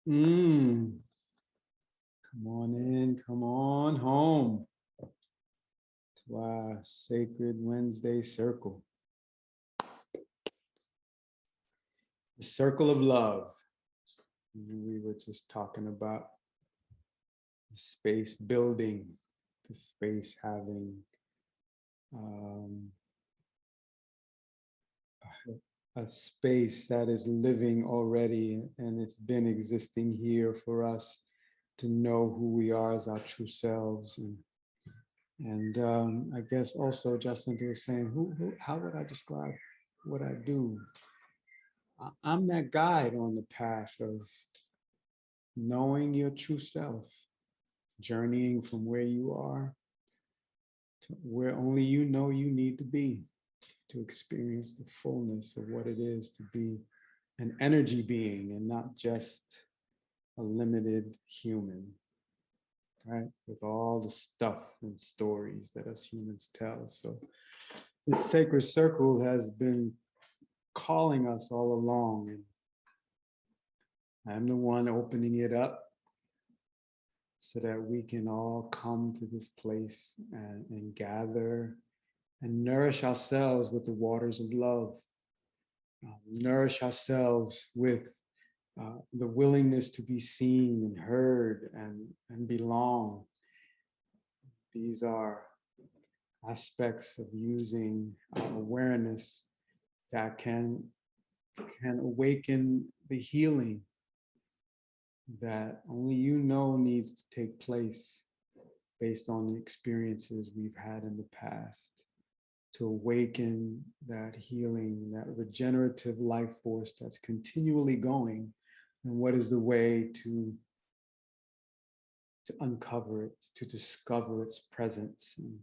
Mm. Come on in, come on home to our Sacred Wednesday circle, the circle of love. We were just talking about the space building, the space having um, a space that is living already, and it's been existing here for us to know who we are as our true selves. And I guess also Justin, they were saying, how would I describe what I do? I'm that guide on the path of knowing your true self, journeying from where you are to where only you know you need to be to experience the fullness of what it is to be an energy being and not just a limited human, right? With all the stuff and stories that us humans tell. So this sacred circle has been calling us all along, and I'm the one opening it up so that we can all come to this place and gather and nourish ourselves with the waters of love, nourish ourselves with the willingness to be seen and heard and belong. These are aspects of using awareness that can awaken the healing that only you know needs to take place based on the experiences we've had in the past, to awaken that healing, that regenerative life force that's continually going. And what is the way to uncover it, to discover its presence? And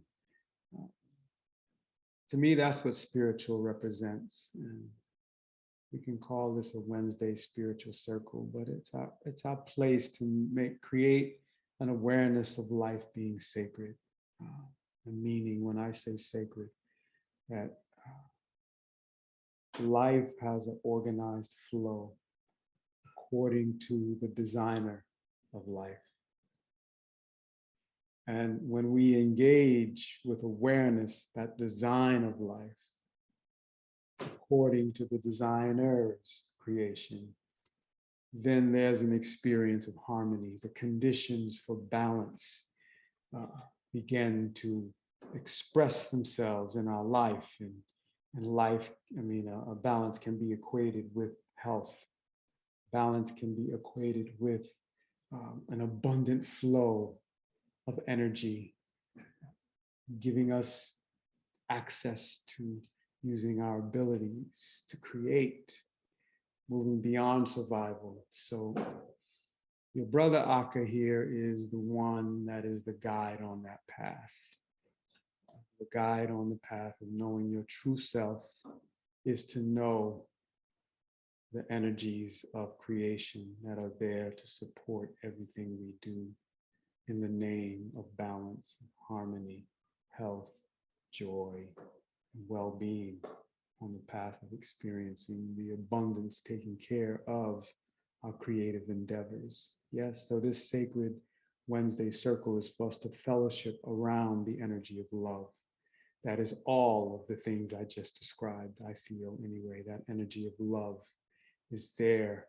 to me, that's what spiritual represents. And we can call this a Wednesday spiritual circle, but it's our place to create an awareness of life being sacred. And meaning, when I say sacred, that life has an organized flow according to the designer of life. And when we engage with awareness, that design of life, according to the designer's creation, then there's an experience of harmony. The conditions for balance begin to express themselves in our life. And life, a balance can be equated with health. Balance can be equated with an abundant flow of energy, giving us access to using our abilities to create, moving beyond survival. So your brother Aka here is the one that is the guide on that path. The guide on the path of knowing your true self is to know the energies of creation that are there to support everything we do in the name of balance, harmony, health, joy, and well-being on the path of experiencing the abundance, taking care of our creative endeavors. Yes, so this sacred Wednesday circle is for us to fellowship around the energy of love. That is all of the things I just described, I feel anyway. That energy of love is there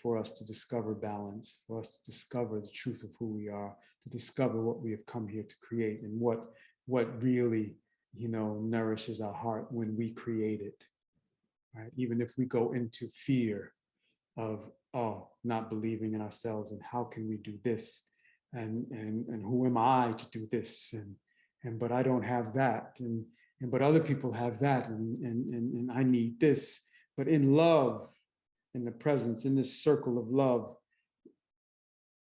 for us to discover balance, for us to discover the truth of who we are, to discover what we have come here to create, and what really, nourishes our heart when we create it. Right? Even if we go into fear of not believing in ourselves, and how can we do this, and who am I to do this, and but I don't have that, and but other people have that, and I need this. But in love, in the presence, in this circle of love,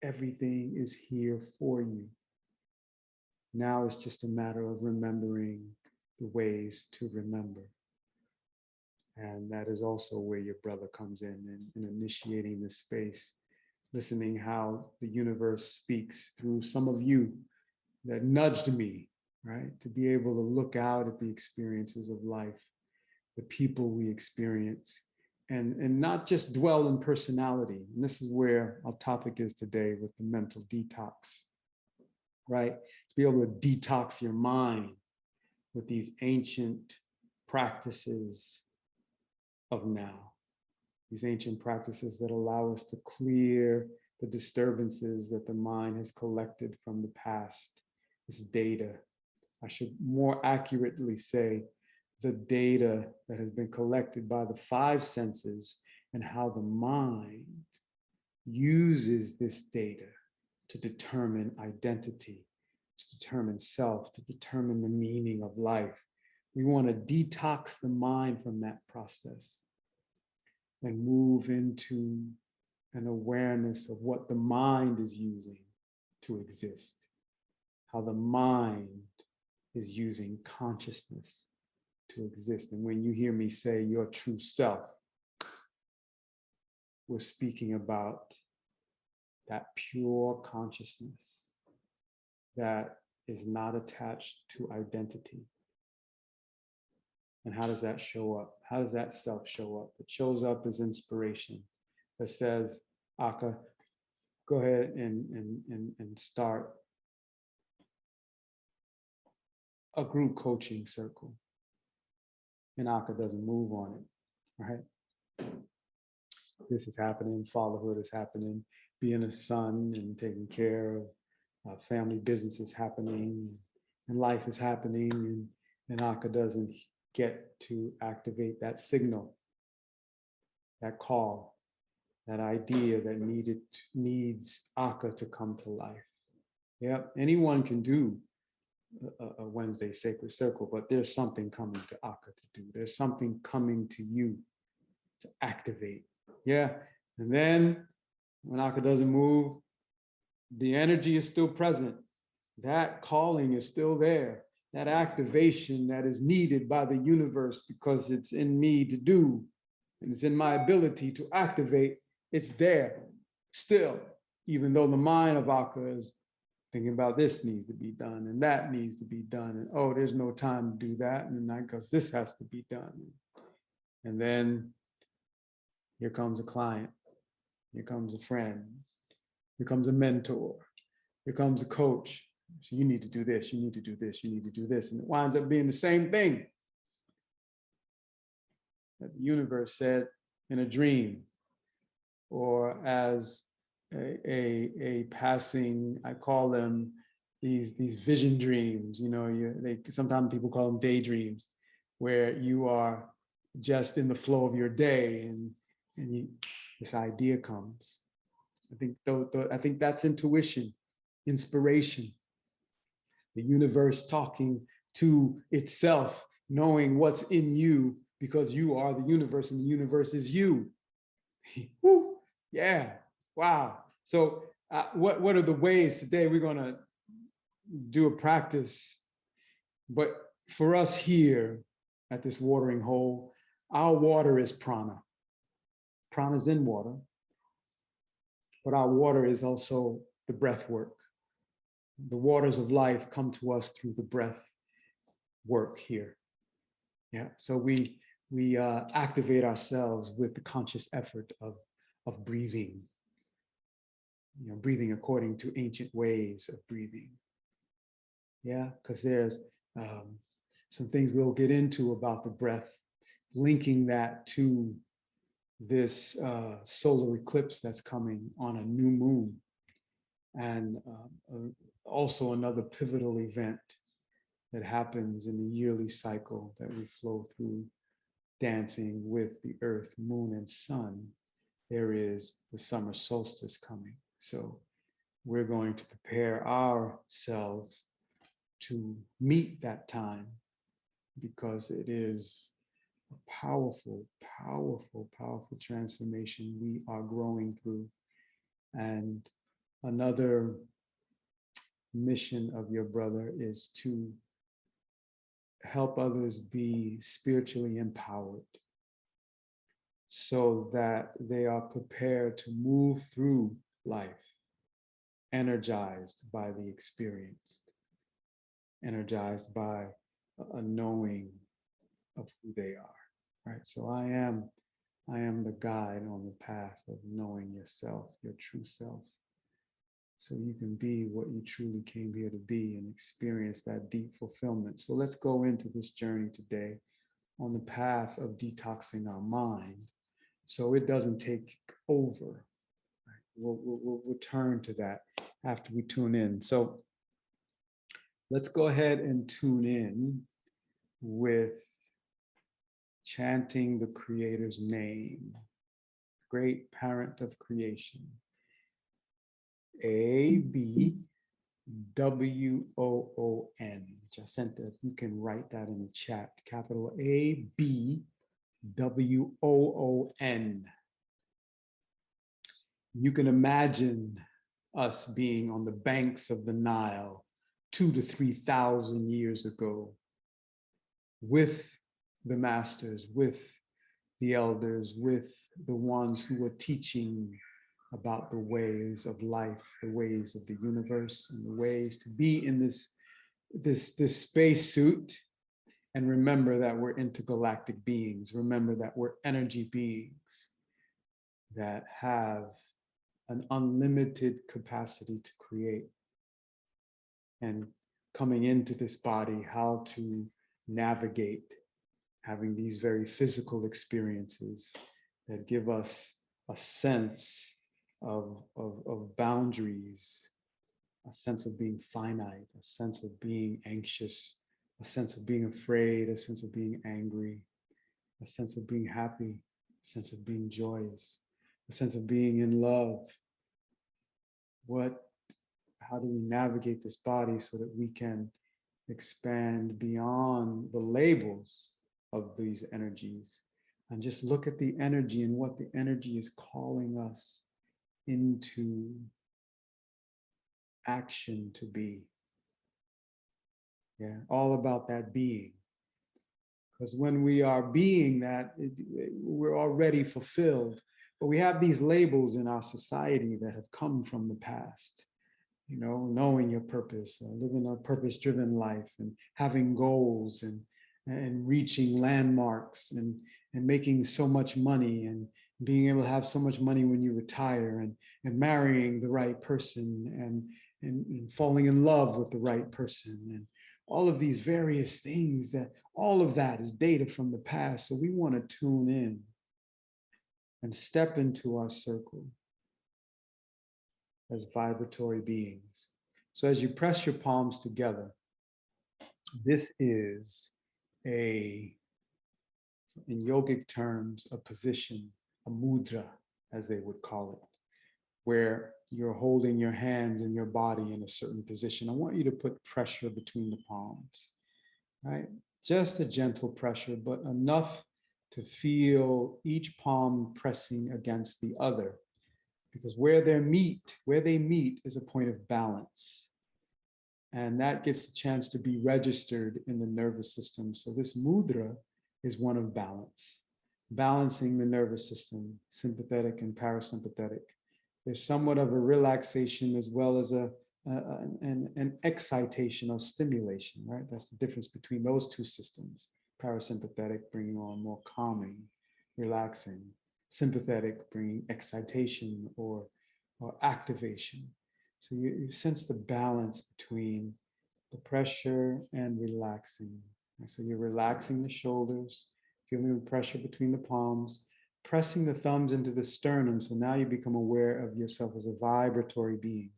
everything is here for you. Now it's just a matter of remembering the ways to remember. And that is also where your brother comes in initiating this space, listening how the universe speaks through some of you that nudged me, right? To be able to look out at the experiences of life, the people we experience, and not just dwell in personality. And this is where our topic is today with the mental detox, right? To be able to detox your mind with these ancient practices of now, these ancient practices that allow us to clear the disturbances that the mind has collected from the past, this data. I should more accurately say the data that has been collected by the five senses and how the mind uses this data to determine identity, to determine self, to determine the meaning of life. We want to detox the mind from that process and move into an awareness of what the mind is using to exist, how the mind is using consciousness to exist. And when you hear me say your true self, we're speaking about that pure consciousness that is not attached to identity. And how does that show up? How does that self show up? It shows up as inspiration that says, Aka, go ahead and start a group coaching circle. And Aka doesn't move on it, right? This is happening, fatherhood is happening, being a son and taking care of family business is happening, and life is happening, and Aka doesn't get to activate that signal, that call, that idea that needs Aka to come to life. Yep, anyone can do a Wednesday sacred circle, but there's something coming to Aka to do. There's something coming to you to activate. Yeah, and then when Aka doesn't move, the energy is still present. That calling is still there. That activation that is needed by the universe because it's in me to do, and it's in my ability to activate, it's there still, even though the mind of Aka is thinking about this needs to be done and that needs to be done. And oh, there's no time to do that. And that because this has to be done. And then here comes a client, here comes a friend, here comes a mentor, here comes a coach. So you need to do this, you need to do this, you need to do this. And it winds up being the same thing that the universe said in a dream, or as a passing, I call them these vision dreams. You know, sometimes people call them daydreams, where you are just in the flow of your day, and this idea comes. I think that's intuition, inspiration, the universe talking to itself, knowing what's in you because you are the universe and the universe is you. Woo, yeah, wow. So what are the ways today we're going to do a practice? But for us here at this watering hole, our water is prana. Prana is in water, but our water is also the breath work. The waters of life come to us through the breath work here. Yeah, so we activate ourselves with the conscious effort of breathing. You know, breathing according to ancient ways of breathing. Yeah, because there's some things we'll get into about the breath, linking that to this solar eclipse that's coming on a new moon, and also another pivotal event that happens in the yearly cycle that we flow through, dancing with the earth, moon, and sun. There is the summer solstice coming. So we're going to prepare ourselves to meet that time, because it is a powerful, powerful, powerful transformation we are growing through. And another mission of your brother is to help others be spiritually empowered so that they are prepared to move through life energized by the experience, energized by a knowing of who they are, right? So I am I am the guide on the path of knowing yourself, your true self, so you can be what you truly came here to be and experience that deep fulfillment. So let's go into this journey today on the path of detoxing our mind so it doesn't take over. We'll turn to that after we tune in. So let's go ahead and tune in with chanting the Creator's name, great parent of creation. ABWOON. Jacinta, if you can write that in the chat, capital ABWOON. You can imagine us being on the banks of the Nile 2,000 to 3,000 years ago with the masters, with the elders, with the ones who were teaching about the ways of life, the ways of the universe, and the ways to be in this space suit. And remember that we're intergalactic beings. Remember that we're energy beings that have an unlimited capacity to create. And coming into this body, how to navigate having these very physical experiences that give us a sense of boundaries, a sense of being finite, a sense of being anxious, a sense of being afraid, a sense of being angry, a sense of being happy, a sense of being joyous, a sense of being in love. How do we navigate this body so that we can expand beyond the labels of these energies and just look at the energy and what the energy is calling us into action to be? Yeah, all about that being. Because when we are being that, we're already fulfilled. But we have these labels in our society that have come from the past. You know, knowing your purpose, living a purpose-driven life, and having goals, and reaching landmarks, and making so much money, and being able to have so much money when you retire, and marrying the right person, and falling in love with the right person, and all of these various things, that all of that is data from the past. So we want to tune in and step into our circle as vibratory beings. So as you press your palms together, this is in yogic terms, a position, a mudra, as they would call it, where you're holding your hands and your body in a certain position. I want you to put pressure between the palms, right? Just a gentle pressure, but enough to feel each palm pressing against the other. Because where they meet is a point of balance. And that gets the chance to be registered in the nervous system. So this mudra is one of balance, balancing the nervous system, sympathetic and parasympathetic. There's somewhat of a relaxation as well as an excitation or stimulation, right? That's the difference between those two systems. Parasympathetic bringing on more calming, relaxing. Sympathetic bringing excitation or activation. So you sense the balance between the pressure and relaxing. And so you're relaxing the shoulders, feeling the pressure between the palms, pressing the thumbs into the sternum. So now you become aware of yourself as a vibratory being.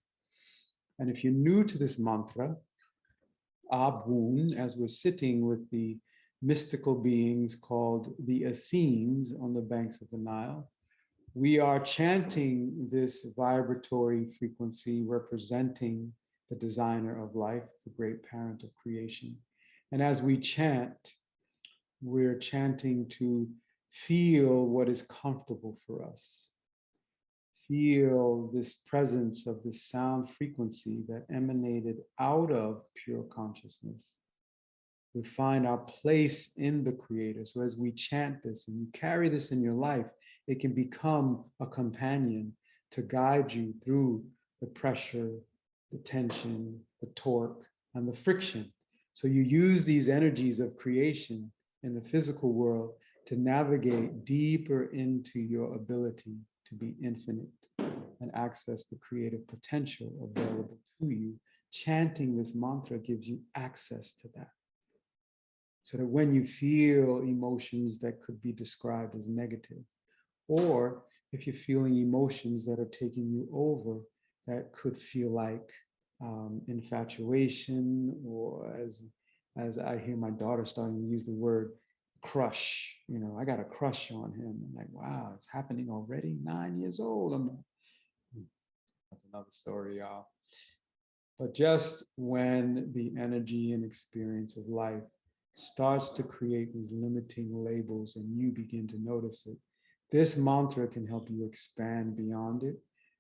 And if you're new to this mantra, ABWOON, as we're sitting with the mystical beings called the Essenes on the banks of the Nile, we are chanting this vibratory frequency representing the designer of life, the great parent of creation. And as we chant, we're chanting to feel what is comfortable for us. Feel this presence of this sound frequency that emanated out of pure consciousness. We find our place in the Creator. So as we chant this and you carry this in your life, it can become a companion to guide you through the pressure, the tension, the torque, and the friction. So you use these energies of creation in the physical world to navigate deeper into your ability to be infinite and access the creative potential available to you. Chanting this mantra gives you access to that. So that when you feel emotions that could be described as negative, or if you're feeling emotions that are taking you over, that could feel like infatuation, or as I hear my daughter starting to use the word crush, you know, I got a crush on him. I'm like, wow, it's happening already. 9 years old. That's another story, y'all. But just when the energy and experience of life starts to create these limiting labels and you begin to notice it, this mantra can help you expand beyond it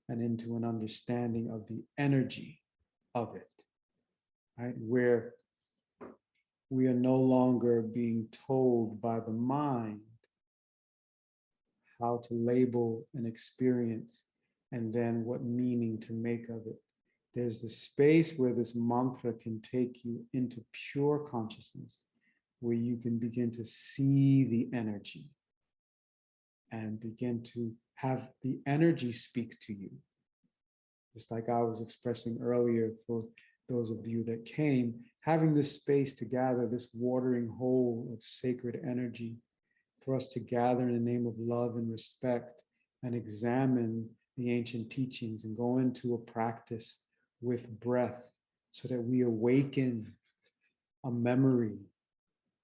and into an understanding of the energy of it, right? Where we are no longer being told by the mind how to label an experience and then what meaning to make of it. There's the space where this mantra can take you into pure consciousness, where you can begin to see the energy and begin to have the energy speak to you. Just like I was expressing earlier for those of you that came, having this space to gather, this watering hole of sacred energy for us to gather in the name of love and respect and examine the ancient teachings and go into a practice with breath so that we awaken a memory,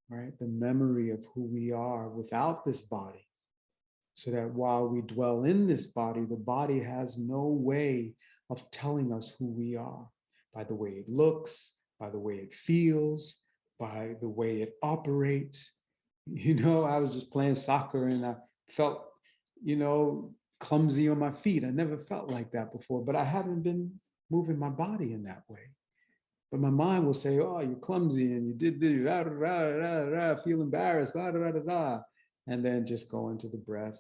right? The memory of who we are without this body. So that while we dwell in this body, the body has no way of telling us who we are by the way it looks, by the way it feels, by the way it operates. You know, I was just playing soccer and I felt, you know, clumsy on my feet. I never felt like that before, but I haven't been moving my body in that way. But my mind will say, oh, you're clumsy and you did this, rah, rah, rah, rah, feel embarrassed, rah, rah, rah, rah. And then just go into the breath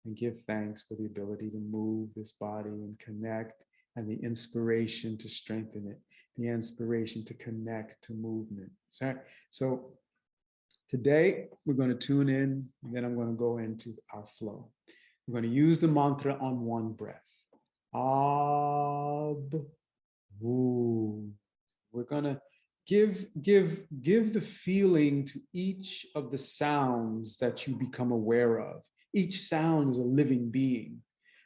and give thanks for the ability to move this body and connect, and the inspiration to strengthen it, the inspiration to connect to movement. So today we're going to tune in, and then I'm going to go into our flow. We're going to use the mantra on one breath. Ab, Wu. We're going to give the feeling to each of the sounds that you become aware of. Each sound is a living being,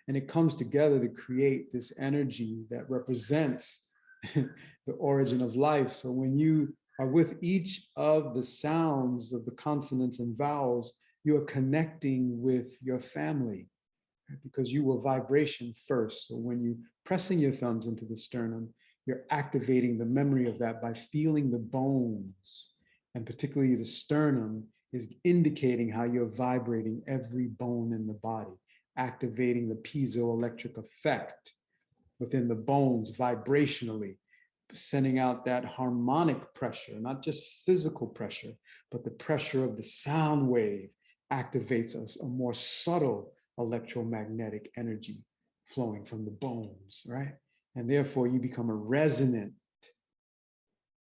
and it comes together to create this energy that represents the origin of life. So when you are with each of the sounds of the consonants and vowels, you are connecting with your family, right? Because you were vibration first. So when you pressing your thumbs into the sternum, you're activating the memory of that by feeling the bones, and particularly the sternum is indicating how you're vibrating every bone in the body, activating the piezoelectric effect within the bones vibrationally, sending out that harmonic pressure, not just physical pressure, but the pressure of the sound wave activates us a more subtle electromagnetic energy flowing from the bones, right? And therefore you become a resonant,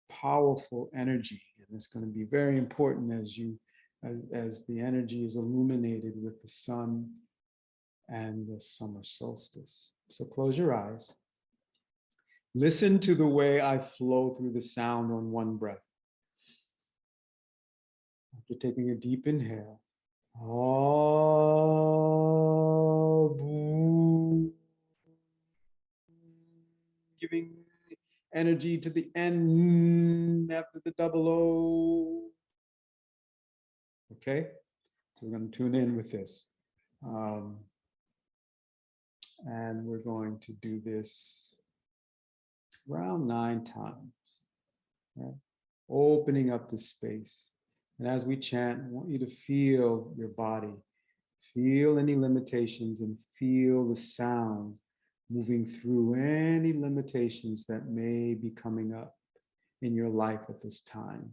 powerful energy. And it's going to be very important as the energy is illuminated with the sun and the summer solstice. So close your eyes. Listen to the way I flow through the sound on one breath. After taking a deep inhale. Giving energy to the end after the double O. Okay, so we're going to tune in with this. And we're going to do this around 9 times. Right? Opening up the space. And as we chant, I want you to feel your body, feel any limitations, and feel the sound moving through any limitations that may be coming up in your life at this time.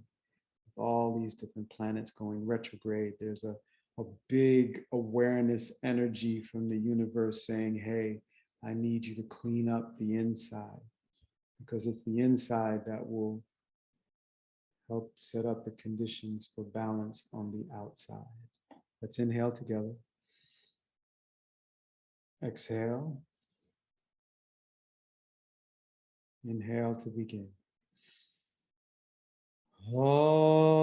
With all these different planets going retrograde, there's a big awareness energy from the universe saying, hey, I need you to clean up the inside, because it's the inside that will help set up the conditions for balance on the outside. Let's inhale together. Exhale. Inhale to begin. Ha-bu.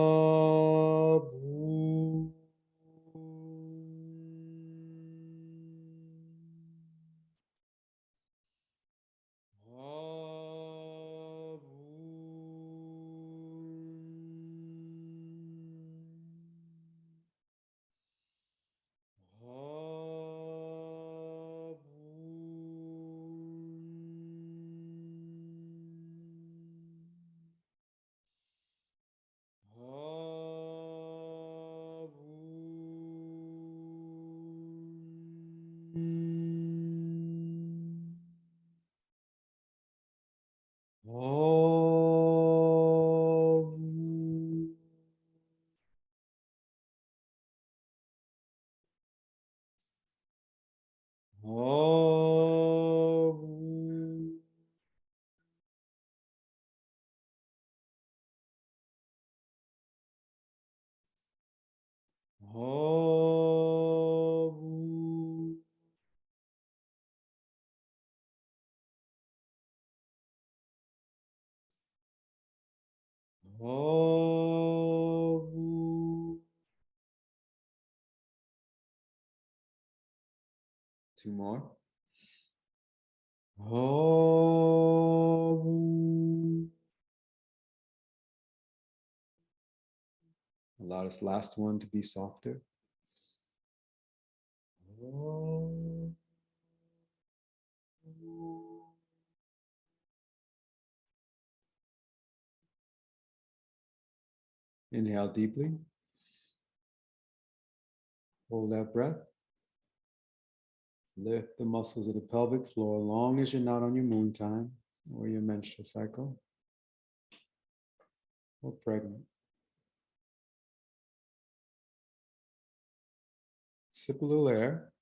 Two more. Allow this last one to be softer. Inhale deeply. Hold that breath. Lift the muscles of the pelvic floor as long as you're not on your moon time or your menstrual cycle or pregnant. Sip a little air.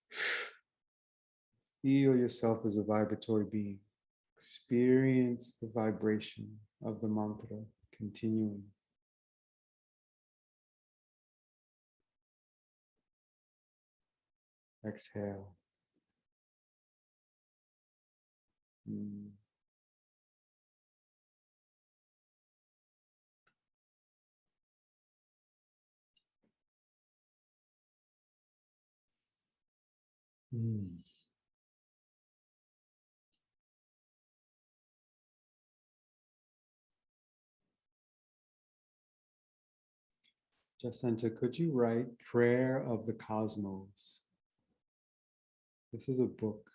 Feel yourself as a vibratory being. Experience the vibration of the mantra continuing. Exhale. Mm. Mm. Jacinta, could you write Prayer of the Cosmos? This is a book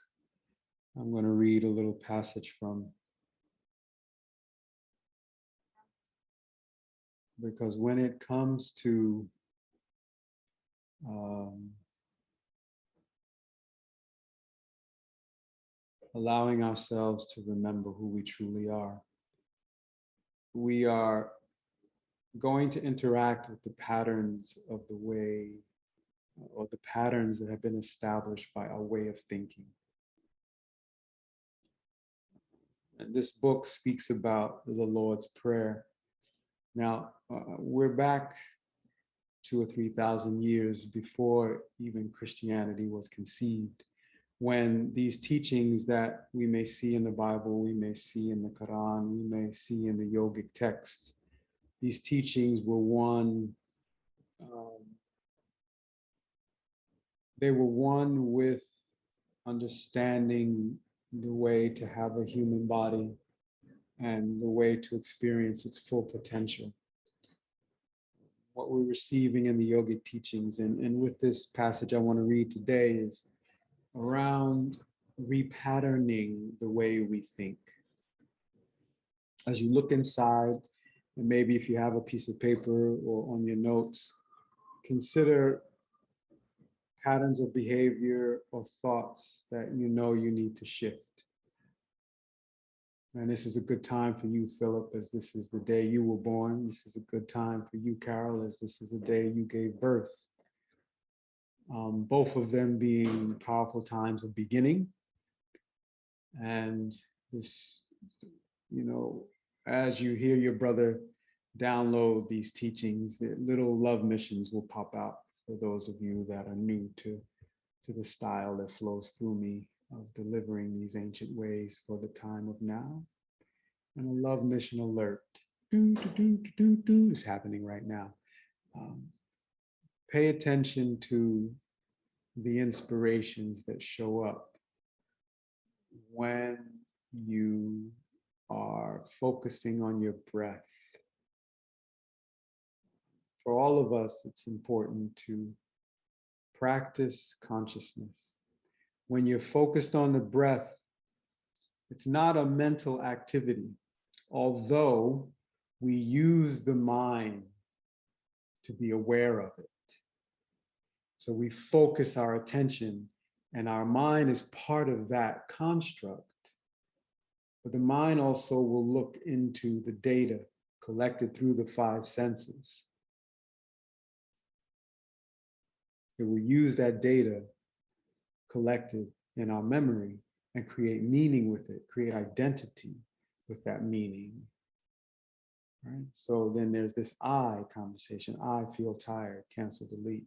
I'm going to read a little passage from, because when it comes to allowing ourselves to remember who we truly are, we are going to interact with the patterns of the way, or the patterns that have been established by our way of thinking. And this book speaks about the Lord's Prayer. Now, we're back 2,000 or 3,000 years before even Christianity was conceived, when these teachings that we may see in the Bible, we may see in the Quran, we may see in the yogic texts, these teachings were they were one with understanding the way to have a human body and the way to experience its full potential. What we're receiving in the yogic teachings, and with this passage I want to read today, is around repatterning the way we think. As you look inside, and maybe if you have a piece of paper or on your notes, consider patterns of behavior or thoughts that you know you need to shift. And this is a good time for you, Philip, as this is the day you were born. This is a good time for you, Carol, as this is the day you gave birth. Both of them being powerful times of beginning. And this, you know, as you hear your brother download these teachings, the little love missions will pop out for those of you that are new to the style that flows through me of delivering these ancient ways for the time of now. And a love mission alert is happening right now. Pay attention to the inspirations that show up when you are focusing on your breath. For all of us, it's important to practice consciousness. When you're focused on the breath, it's not a mental activity, although we use the mind to be aware of it. So we focus our attention, and our mind is part of that construct. But the mind also will look into the data collected through the five senses. It will use that data collected in our memory and create meaning with it, create identity with that meaning. Right? So then there's this I conversation. I feel tired, cancel, delete.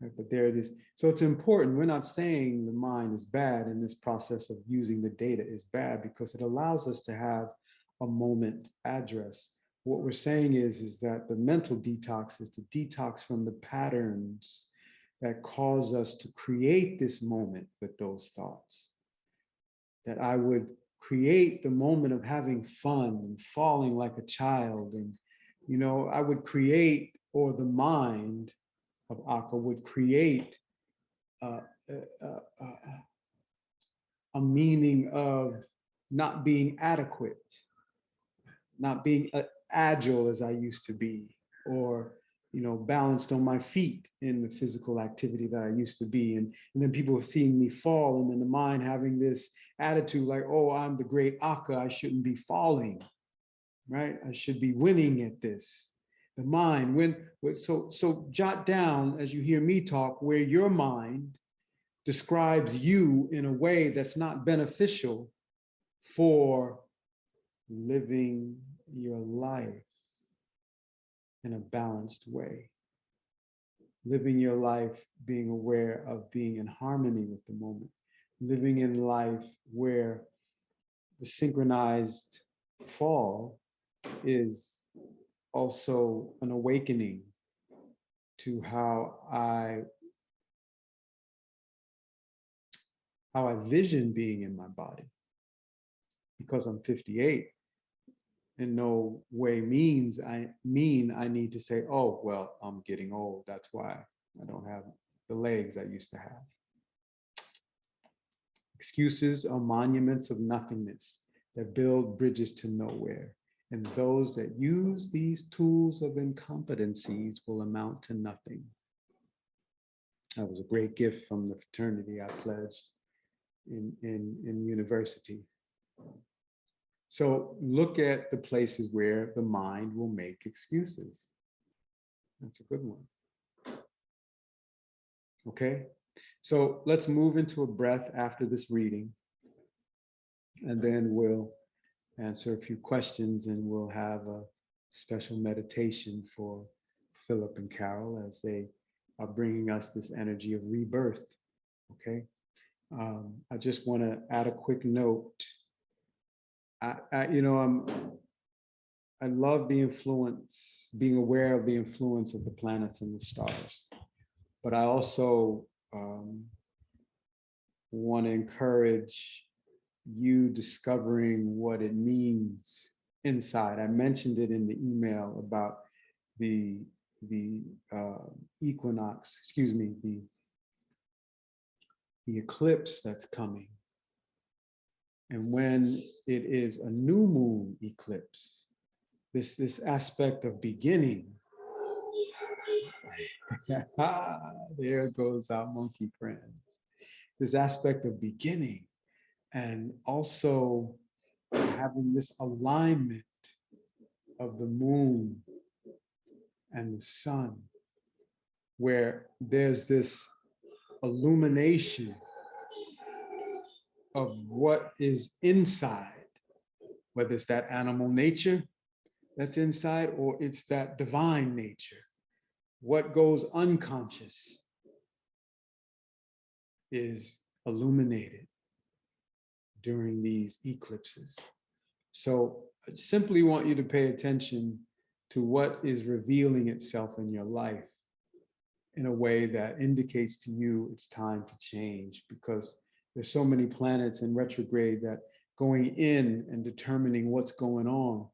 Right? But there it is. So it's important. We're not saying the mind is bad, and this process of using the data is bad, because it allows us to have a moment address. What we're saying is that the mental detox is the detox from the patterns that cause us to create this moment with those thoughts. That I would create the moment of having fun and falling like a child. And, you know, I would create, or the mind of Akka would create a meaning of not being adequate, not being agile as I used to be, or, you know, balanced on my feet in the physical activity that I used to be. And then people seeing me fall, and then the mind having this attitude like, oh, I'm the great Akka, I shouldn't be falling, right? I should be winning at this. The mind, so jot down as you hear me talk where your mind describes you in a way that's not beneficial for living your life in a balanced way. Living your life being aware of being in harmony with the moment. Living in life where the synchronized fall is also an awakening to how I vision being in my body. Because I'm 58, in no way means I need to say, oh, well, I'm getting old. That's why I don't have the legs I used to have. Excuses are monuments of nothingness that build bridges to nowhere. And those that use these tools of incompetencies will amount to nothing. That was a great gift from the fraternity I pledged in university. So look at the places where the mind will make excuses. That's a good one. Okay, so let's move into a breath after this reading, and then we'll answer a few questions, and we'll have a special meditation for Philip and Carol as they are bringing us this energy of rebirth. Okay, I just want to add a quick note. I love the influence, being aware of the influence of the planets and the stars, but I also want to encourage you discovering what it means inside. I mentioned it in the email about the equinox, excuse me, the eclipse that's coming. And when it is a new moon eclipse, this aspect of beginning, there goes our monkey friends, this aspect of beginning, and also having this alignment of the moon and the sun, where there's this illumination of what is inside, whether it's that animal nature that's inside, or it's that divine nature, what goes unconscious, is illuminated during these eclipses. So I simply want you to pay attention to what is revealing itself in your life in a way that indicates to you it's time to change, because there's so many planets in retrograde that going in and determining what's going on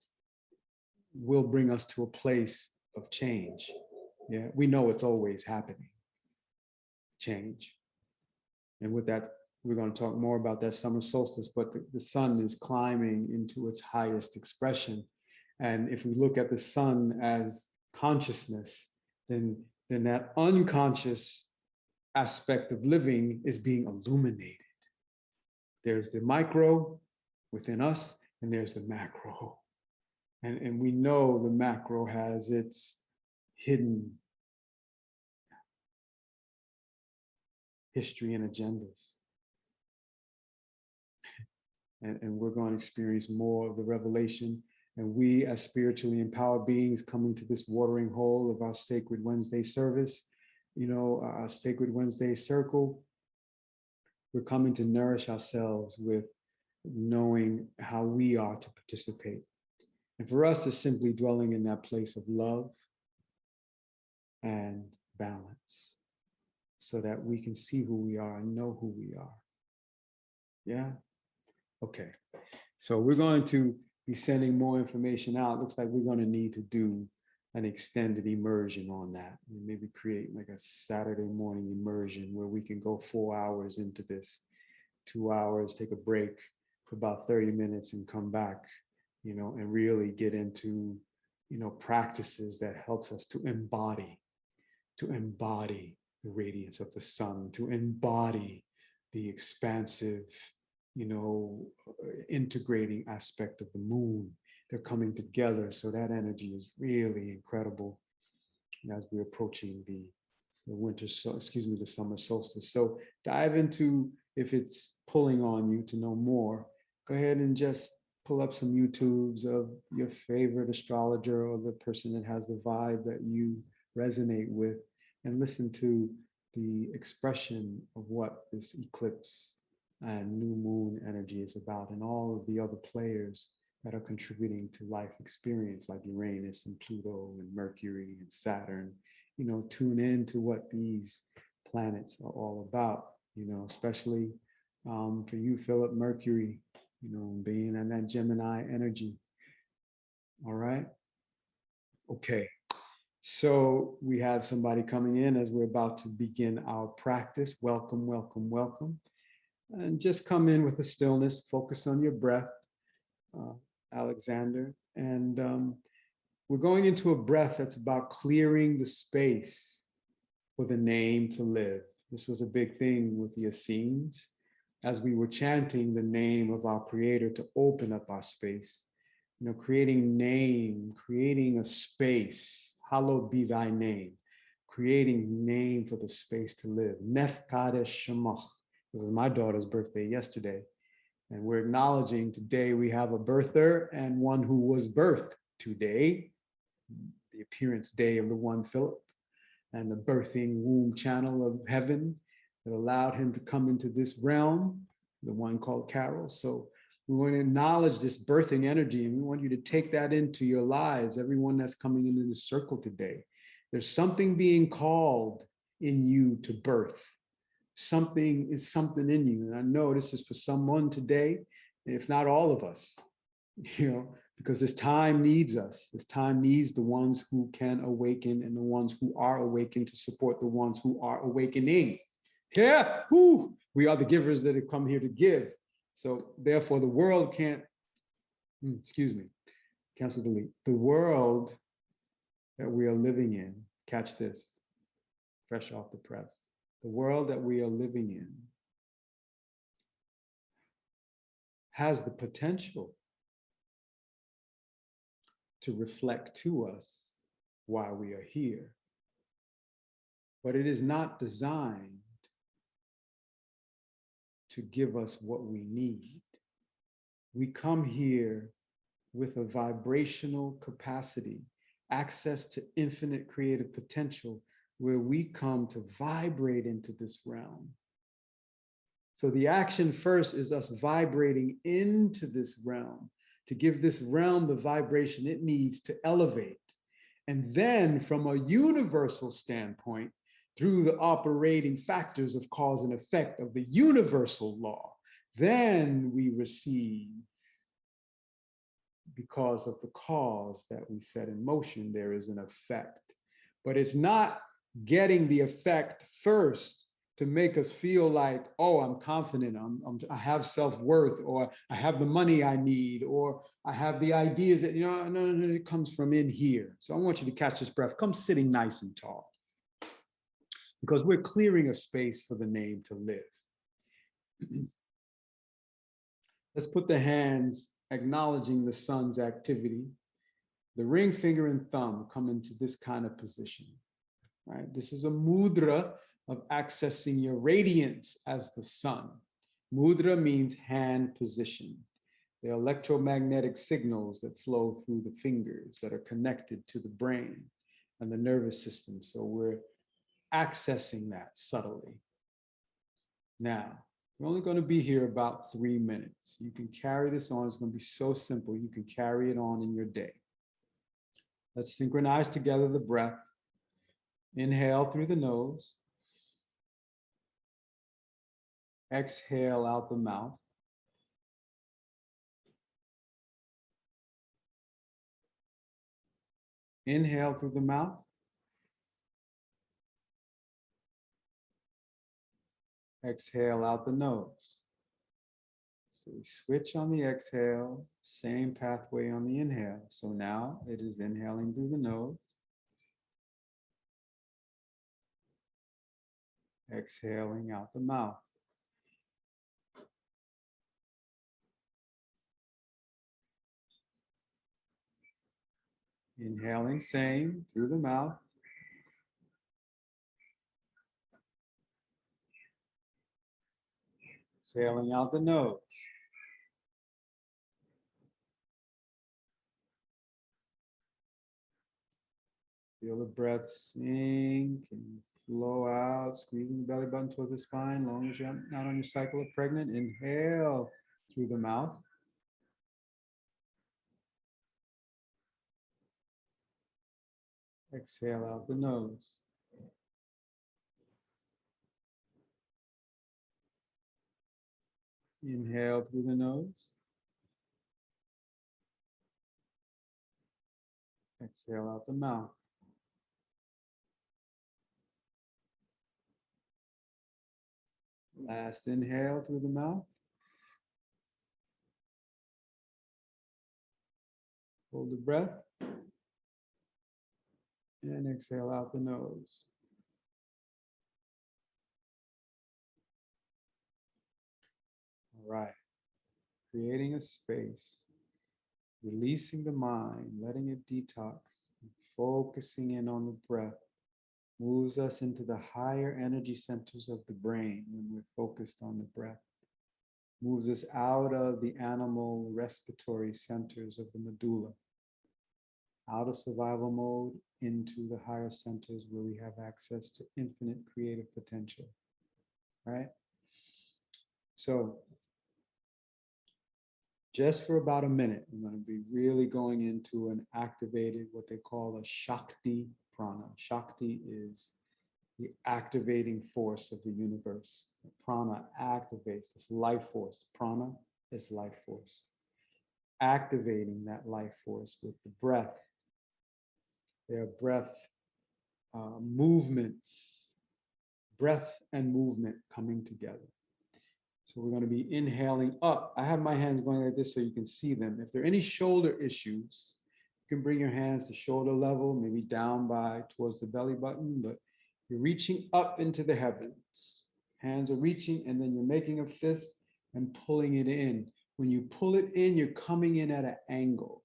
will bring us to a place of change. Yeah, we know it's always happening, change. And with that, we're going to talk more about that summer solstice, but the sun is climbing into its highest expression. And if we look at the sun as consciousness, then that unconscious aspect of living is being illuminated. There's the micro within us, and there's the macro. And we know the macro has its hidden history and agendas. And we're going to experience more of the revelation. And we, as spiritually empowered beings, coming to this watering hole of our Sacred Wednesday service, our Sacred Wednesday circle, we're coming to nourish ourselves with knowing how we are to participate. And for us, it's simply dwelling in that place of love and balance so that we can see who we are and know who we are. Yeah? Okay. So we're going to be sending more information out. Looks like we're going to need to do an extended immersion on that. Maybe create like a Saturday morning immersion where we can go 4 hours into this, 2 hours, take a break for about 30 minutes and come back, and really get into, practices that helps us to embody the radiance of the sun, to embody the expansive, integrating aspect of the moon. They're coming together. So that energy is really incredible as we're approaching the summer solstice. So dive into, if it's pulling on you to know more, go ahead and just pull up some YouTubes of your favorite astrologer or the person that has the vibe that you resonate with, and listen to the expression of what this eclipse and new moon energy is about, and all of the other players that are contributing to life experience, like Uranus and Pluto and Mercury and Saturn. Tune in to what these planets are all about, especially for you, Philip, Mercury, being in that Gemini energy. All right. Okay. So we have somebody coming in as we're about to begin our practice. Welcome, welcome, welcome. And just come in with a stillness, focus on your breath, Alexander. And we're going into a breath that's about clearing the space for the name to live. This was a big thing with the Essenes, as we were chanting the name of our Creator to open up our space, creating name, creating a space, hallowed be thy name, creating name for the space to live. Neth Kadesh Shemach. It was my daughter's birthday yesterday. And we're acknowledging today we have a birther and one who was birthed today, the appearance day of the one Philip, and the birthing womb channel of heaven that allowed him to come into this realm, the one called Carol. So we want to acknowledge this birthing energy, and we want you to take that into your lives, everyone that's coming into this circle today. There's something being called in you to birth. Something is something in you. And I know this is for someone today, if not all of us, because this time needs us. This time needs the ones who can awaken and the ones who are awakened to support the ones who are awakening. Yeah, we are the givers that have come here to give. So therefore the world can't, cancel delete. The world that we are living in, catch this, fresh off the press. The world that we are living in has the potential to reflect to us why we are here. But it is not designed to give us what we need. We come here with a vibrational capacity, access to infinite creative potential, where we come to vibrate into this realm So the action first is us vibrating into this realm to give this realm the vibration it needs to elevate. And then from a universal standpoint, through the operating factors of cause and effect of the universal law, then we receive, because of the cause that we set in motion, there is an effect. But it's not getting the effect first to make us feel like, oh, I'm confident, I have self-worth, or I have the money I need, or I have the ideas that, no, it comes from in here. So I want you to catch this breath. Come sitting nice and tall, because we're clearing a space for the name to live. Let's put the hands acknowledging the sun's activity. The ring finger and thumb come into this kind of position, right? This is a mudra of accessing your radiance as the sun. Mudra means hand position. They're electromagnetic signals that flow through the fingers that are connected to the brain and the nervous system. So we're accessing that subtly. Now, we're only going to be here about 3 minutes. You can carry this on. It's going to be so simple. You can carry it on in your day. Let's synchronize together the breath. Inhale through the nose. Exhale out the mouth. Inhale through the mouth. Exhale out the nose. So we switch on the exhale, same pathway on the inhale. So now it is inhaling through the nose. Exhaling out the mouth. Inhaling, same, through the mouth. Exhaling out the nose. Feel the breath sink and flow out, squeezing the belly button toward the spine, as long as you're not on your cycle of pregnant. Inhale through the mouth. Exhale out the nose. Inhale through the nose. Exhale out the mouth. Last inhale through the mouth. Hold the breath. And exhale out the nose. All right. Creating a space. Releasing the mind, letting it detox, focusing in on the breath, moves us into the higher energy centers of the brain when we're focused on the breath. Moves us out of the animal respiratory centers of the medulla, out of survival mode into the higher centers where we have access to infinite creative potential, right? So just for about a minute, I'm going to be really going into an activated, what they call a Shakti prana. Shakti is the activating force of the universe. Prana activates this life force. Prana is life force. Activating that life force with the breath. There are breath movements, breath and movement coming together. So we're going to be inhaling up. I have my hands going like this so you can see them. If there are any shoulder issues, you can bring your hands to shoulder level, maybe down by towards the belly button, but you're reaching up into the heavens. Hands are reaching, and then you're making a fist and pulling it in. When you pull it in, you're coming in at an angle.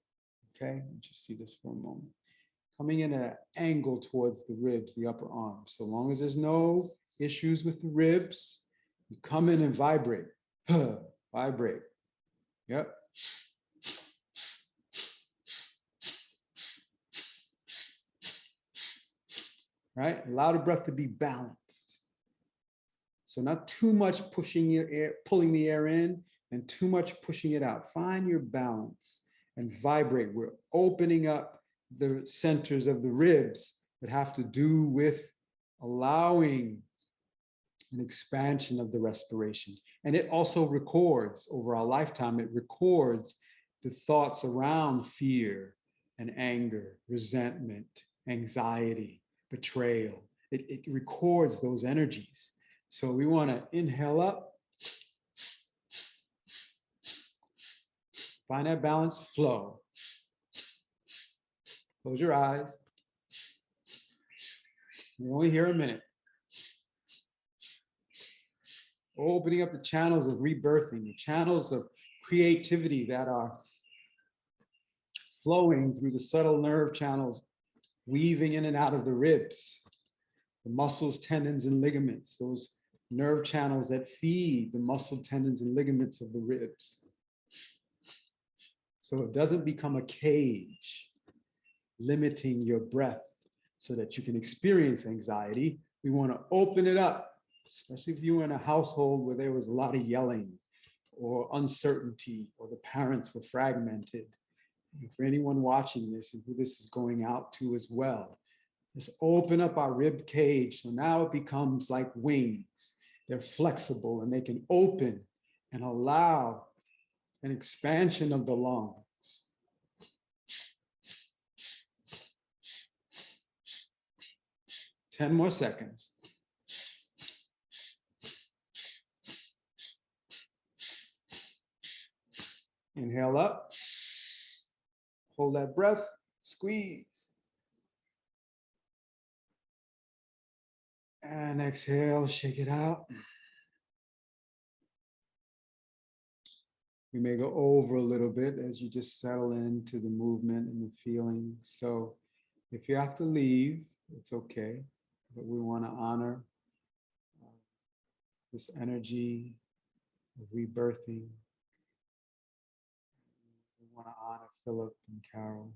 Okay, let's just see this for a moment. Coming in at an angle towards the ribs, the upper arm. So long as there's no issues with the ribs, you come in and vibrate. Vibrate. Yep. Right? Allow the breath to be balanced. So not too much pushing your air, pulling the air in, and too much pushing it out. Find your balance and vibrate. We're opening up the centers of the ribs that have to do with allowing an expansion of the respiration. And it also records over our lifetime, it records the thoughts around fear and anger, resentment, anxiety, betrayal. It records those energies. So we want to inhale up, find that balance, flow. Close your eyes. You're only here a minute. Opening up the channels of rebirthing, the channels of creativity that are flowing through the subtle nerve channels, weaving in and out of the ribs, the muscles, tendons, and ligaments, those nerve channels that feed the muscle, tendons, and ligaments of the ribs. So it doesn't become a cage, limiting your breath so that you can experience anxiety. We want to open it up, especially if you were in a household where there was a lot of yelling or uncertainty, or the parents were fragmented. And for anyone watching this and who this is going out to as well, just open up our rib cage. So now it becomes like wings. They're flexible and they can open and allow an expansion of the lungs. Ten more seconds. Inhale up. Hold that breath. Squeeze. And exhale, shake it out. We may go over a little bit as you just settle into the movement and the feeling. So if you have to leave, it's okay. But we want to honor this energy of rebirthing. We want to honor Philip and Carol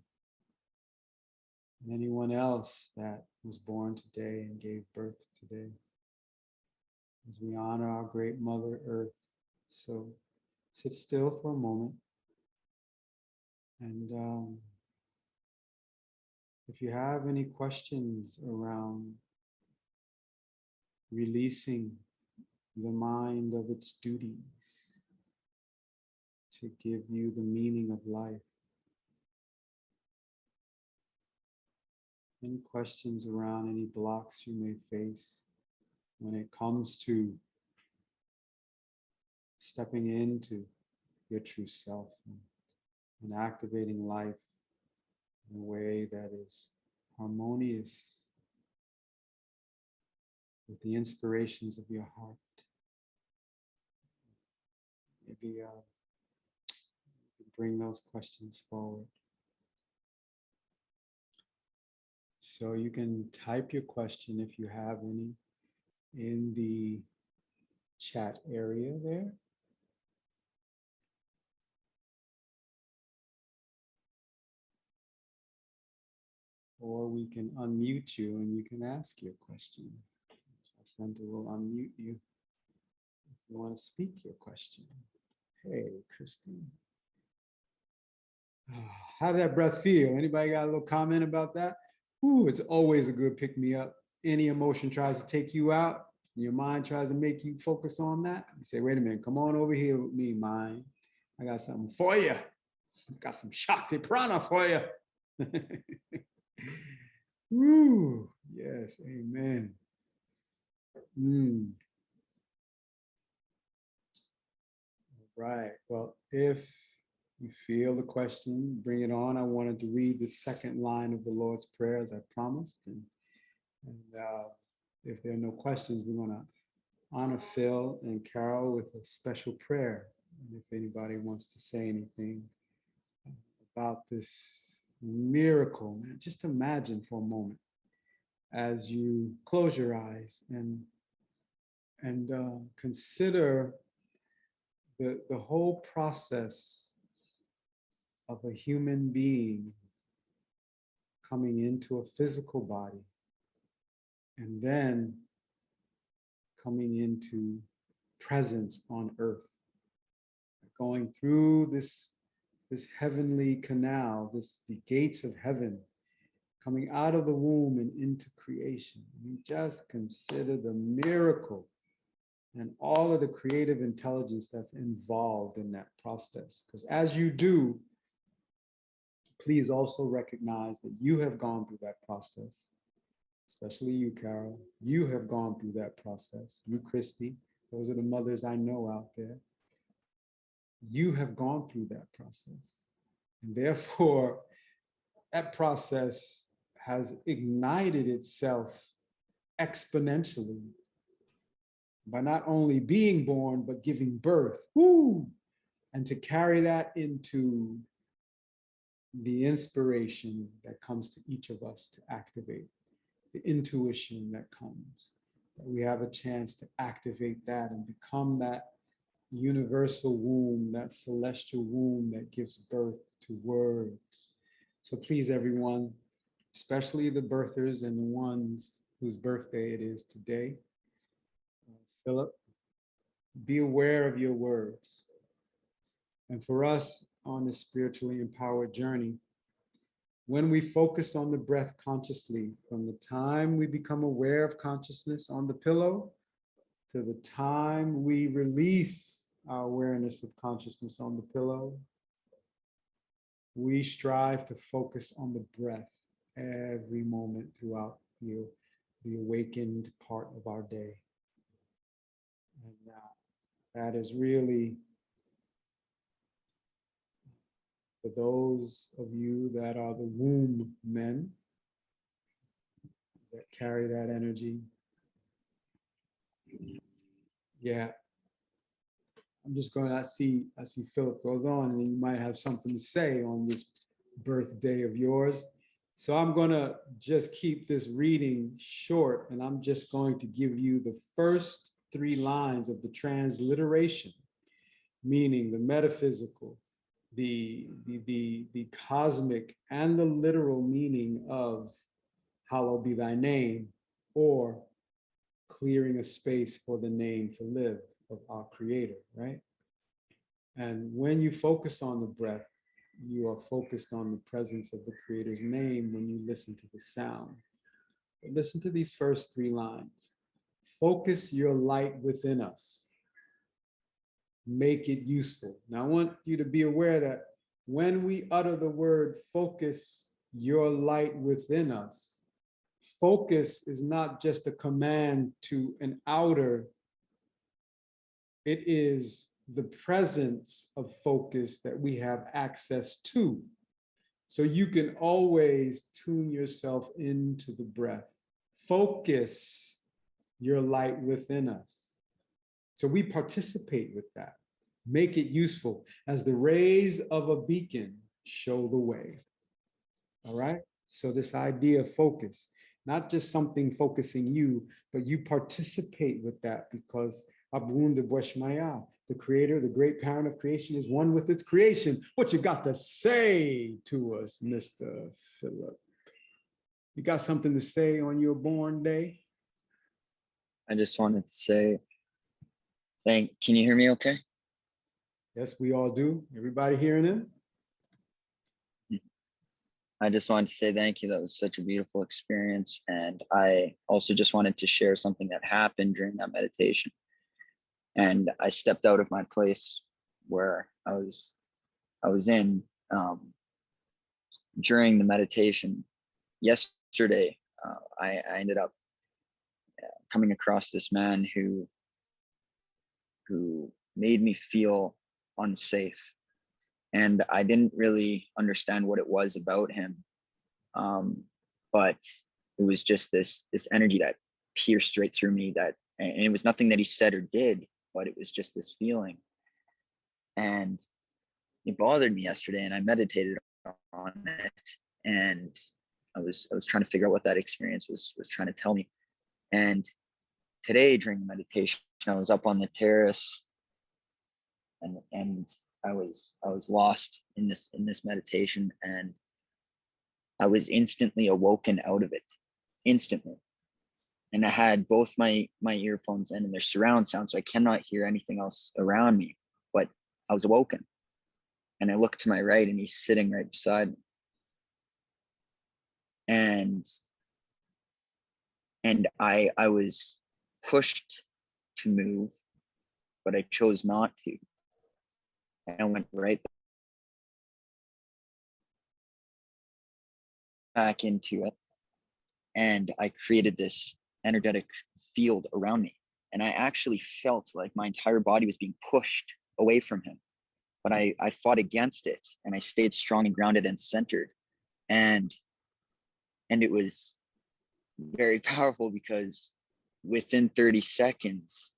and anyone else that was born today and gave birth today, as we honor our great Mother Earth. So sit still for a moment. And if you have any questions around releasing the mind of its duties to give you the meaning of life, any questions around any blocks you may face when it comes to stepping into your true self and activating life in a way that is harmonious with the inspirations of your heart. Maybe bring those questions forward. So you can type your question if you have any in the chat area there. Or we can unmute you and you can ask your question. Center will unmute you if you want to speak your question. Hey, Christine. How did that breath feel? Anybody got a little comment about that? Ooh, it's always a good pick-me-up. Any emotion tries to take you out, your mind tries to make you focus on that. You say, wait a minute, come on over here with me, mind. I got something for you. I got some Shakti Prana for you. Woo, yes, amen. Right. Well, if you feel the question, bring it on. I wanted to read the second line of the Lord's Prayer as I promised. And if there are no questions, we want to honor Phil and Carol with a special prayer. And if anybody wants to say anything about this miracle, man, just imagine for a moment as you close your eyes and consider the whole process of a human being coming into a physical body and then coming into presence on earth, going through this heavenly canal, the gates of heaven, coming out of the womb and into creation. You just consider the miracle and all of the creative intelligence that's involved in that process. Because as you do, please also recognize that you have gone through that process, especially you, Carol. You have gone through that process. You, Christy, those are the mothers I know out there. You have gone through that process. And therefore, that process has ignited itself exponentially by not only being born, but giving birth. Woo! And to carry that into the inspiration that comes to each of us to activate, the intuition that comes, that we have a chance to activate that and become that universal womb, that celestial womb that gives birth to words. So please, everyone, especially the birthers and the ones whose birthday it is today, Philip, be aware of your words. And for us on this spiritually empowered journey, when we focus on the breath consciously, from the time we become aware of consciousness on the pillow to the time we release our awareness of consciousness on the pillow, we strive to focus on the breath every moment throughout the awakened part of our day. And that is really, for those of you that are the womb men that carry that energy. Yeah. I'm just going, I see Philip goes on, and you might have something to say on this birthday of yours. So I'm going to just keep this reading short, and I'm just going to give you the first 3 lines of the transliteration, meaning the metaphysical, the cosmic, and the literal meaning of hallowed be thy name, or clearing a space for the name to live of our creator, right? And when you focus on the breath, you are focused on the presence of the creator's name when you listen to the sound. But listen to these first 3 lines. Focus your light within us. Make it useful. Now I want you to be aware that when we utter the word focus your light within us, focus is not just a command to an outer, it is the presence of focus that we have access to. So you can always tune yourself into the breath. Focus your light within us. So we participate with that. Make it useful as the rays of a beacon show the way. All right. So this idea of focus, not just something focusing you, but you participate with that because Abun de Bweshmaya, the creator, the great parent of creation, is one with its creation. What you got to say to us, Mr. Philip? You got something to say on your born day? I just wanted to say, can you hear me okay? Yes, we all do. Everybody hearing him? I just wanted to say thank you. That was such a beautiful experience. And I also just wanted to share something that happened during that meditation. And I stepped out of my place where I was in during the meditation. Yesterday, I ended up coming across this man who made me feel unsafe. And I didn't really understand what it was about him. But it was just this energy that pierced straight through me, and it was nothing that he said or did, but it was just this feeling. And it bothered me yesterday, and I meditated on it. And I was trying to figure out what that experience was trying to tell me. And today during the meditation, I was up on the terrace, and I was lost in this meditation, and I was instantly awoken out of it, instantly. and I had both my earphones in and their surround sound, so I cannot hear anything else around me. But I was awoken, and I looked to my right, and he's sitting right beside me. And I was pushed to move, but I chose not to. And I went right back into it, and I created this energetic field around me. And I actually felt like my entire body was being pushed away from him. But I fought against it, and I stayed strong and grounded and centered. And it was very powerful, because within 30 seconds,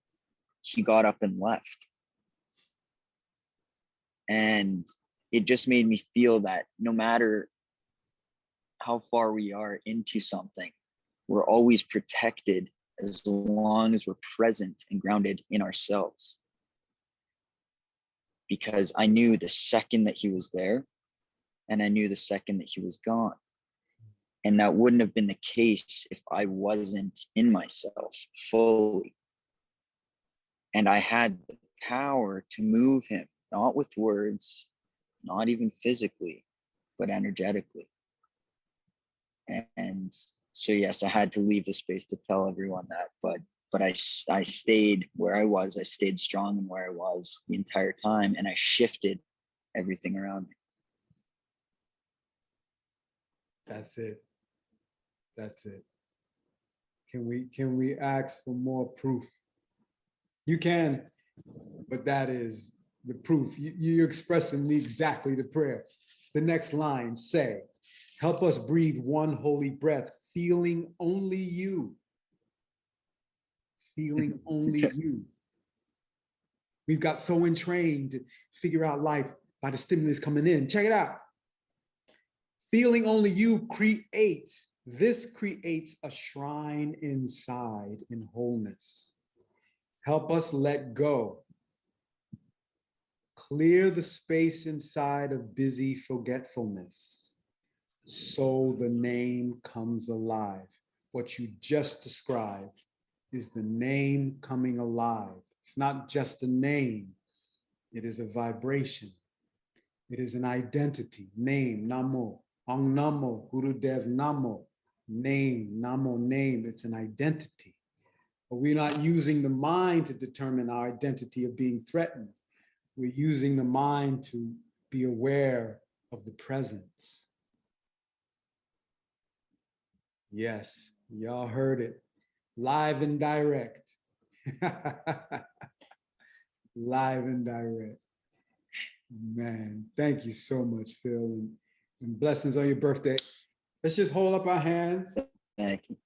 he got up and left. And it just made me feel that no matter how far we are into something, we're always protected as long as we're present and grounded in ourselves. Because I knew the second that he was there, and I knew the second that he was gone. And that wouldn't have been the case if I wasn't in myself fully. And I had the power to move him, not with words, not even physically, but energetically. And so, yes, I had to leave the space to tell everyone that, but I stayed where I was. I stayed strong in where I was the entire time, and I shifted everything around me. That's it. That's it. Can we ask for more proof? You can, but that is the proof. You're expressing exactly the prayer. The next line, say, help us breathe one holy breath, feeling only you. Feeling only you. We've got so entrained to figure out life by the stimulus coming in. Check it out. Feeling only you creates a shrine inside in wholeness. Help us let go. Clear the space inside of busy forgetfulness, so the name comes alive. What you just described is the name coming alive. It's not just a name, it is a vibration. It is an identity. Name, Namo, Ong Namo, Gurudev Namo, name, Namo, name. It's an identity. But we're not using the mind to determine our identity of being threatened. We're using the mind to be aware of the presence. Yes, y'all heard it. Live and direct. Live and direct. Man, thank you so much, Phil. And blessings on your birthday. Let's just hold up our hands Thank you.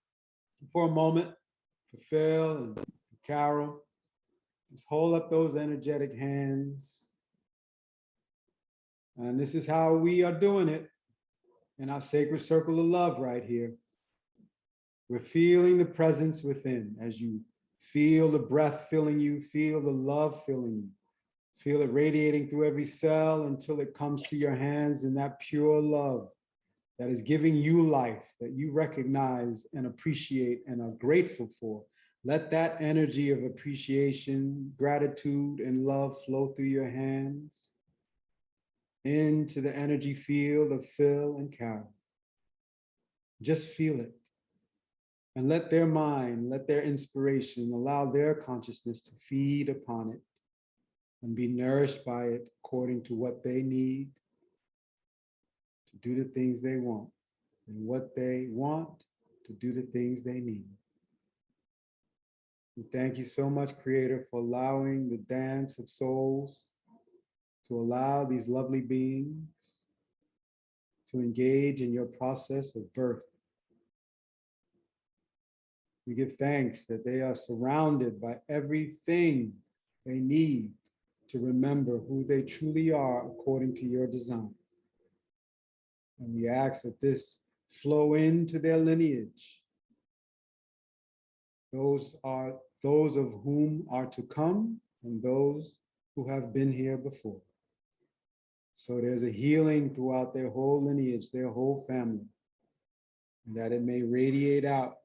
for a moment for Phil and for Carol. Just hold up those energetic hands. And this is how we are doing it in our sacred circle of love right here. We're feeling the presence within. As you feel the breath filling you, feel the love filling you. Feel it radiating through every cell until it comes to your hands in that pure love that is giving you life, that you recognize and appreciate and are grateful for. Let that energy of appreciation, gratitude, and love flow through your hands into the energy field of Phil and Carol. Just feel it. And let their mind, let their inspiration, allow their consciousness to feed upon it and be nourished by it according to what they need to do the things they want, and what they want to do the things they need. And thank you so much, Creator, for allowing the dance of souls to allow these lovely beings to engage in your process of birth. We give thanks that they are surrounded by everything they need to remember who they truly are according to your design. And we ask that this flow into their lineage. Those of whom are to come and those who have been here before. So there's a healing throughout their whole lineage, their whole family, and that it may radiate out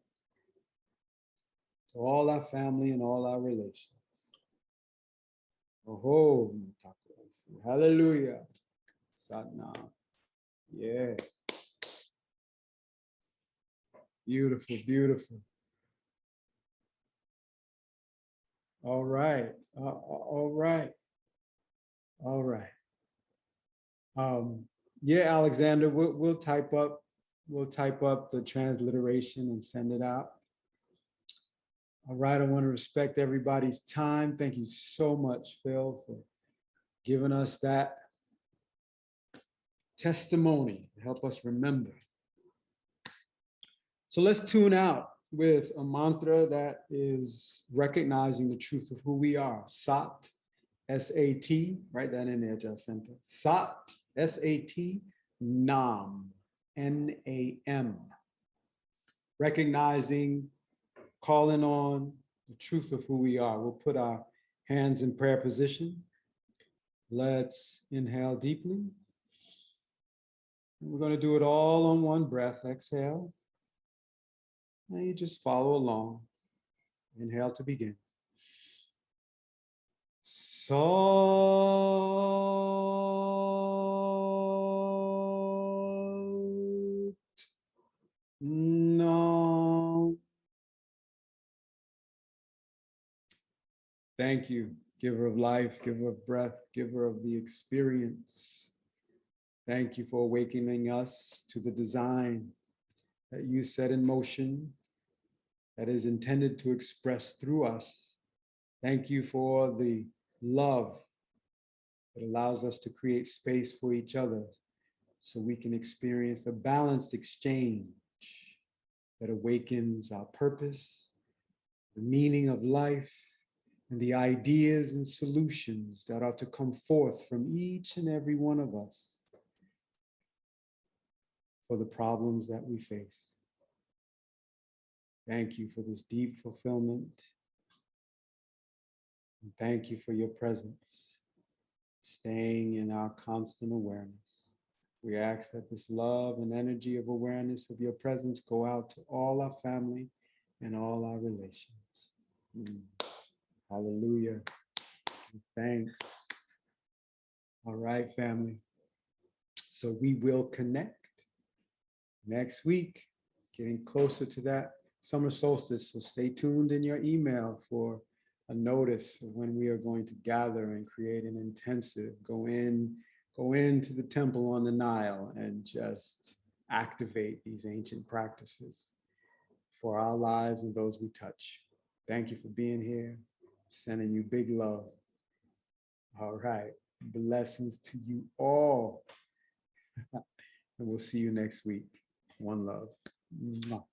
to all our family and all our relations. Oh, hallelujah. Satnam. Yeah. Beautiful, beautiful. All right. All right. All right. Yeah, Alexander, we'll type up the transliteration and send it out. All right, I want to respect everybody's time. Thank you so much, Phil, for giving us that testimony to help us remember. So let's tune out with a mantra that is recognizing the truth of who we are. Sat, S-A-T, write that in there, Jacinta. Sat, S-A-T, Nam, N-A-M. Recognizing, calling on the truth of who we are. We'll put our hands in prayer position. Let's inhale deeply. We're going to do it all on one breath. Exhale. And you just follow along. Inhale to begin. Sat Nam. Thank you, giver of life, giver of breath, giver of the experience. Thank you for awakening us to the design that you set in motion that is intended to express through us. Thank you for the love that allows us to create space for each other so we can experience a balanced exchange that awakens our purpose, the meaning of life, and the ideas and solutions that are to come forth from each and every one of us for the problems that we face. Thank you for this deep fulfillment. And thank you for your presence, staying in our constant awareness. We ask that this love and energy of awareness of your presence go out to all our family and all our relations. Hallelujah. Thanks. All right, family. So we will connect next week, getting closer to that summer solstice. So stay tuned in your email for a notice of when we are going to gather and create an intensive, go into the temple on the Nile and just activate these ancient practices for our lives and those we touch. Thank you for being here. Sending you big love. All right. Blessings to you all. And we'll see you next week. One love. Mwah.